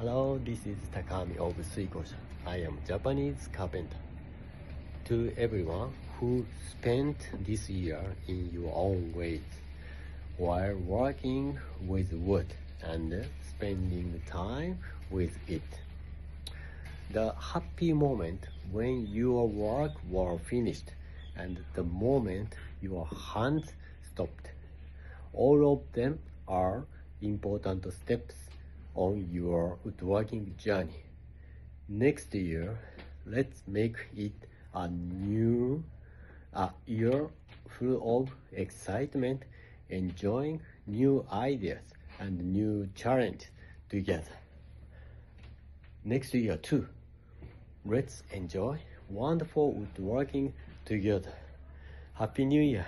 Hello, this is Takami of Suikoushya. I am Japanese carpenter. To everyone who spent this year in your own ways while working with wood and spending time with it. The happy moment when your work was finished and the moment your hands stopped. All of them are important steps on your woodworking journey. Next year, let's make it a year full of excitement, enjoying new ideas and new challenges together. Next year too, let's enjoy wonderful woodworking together. Happy New Year!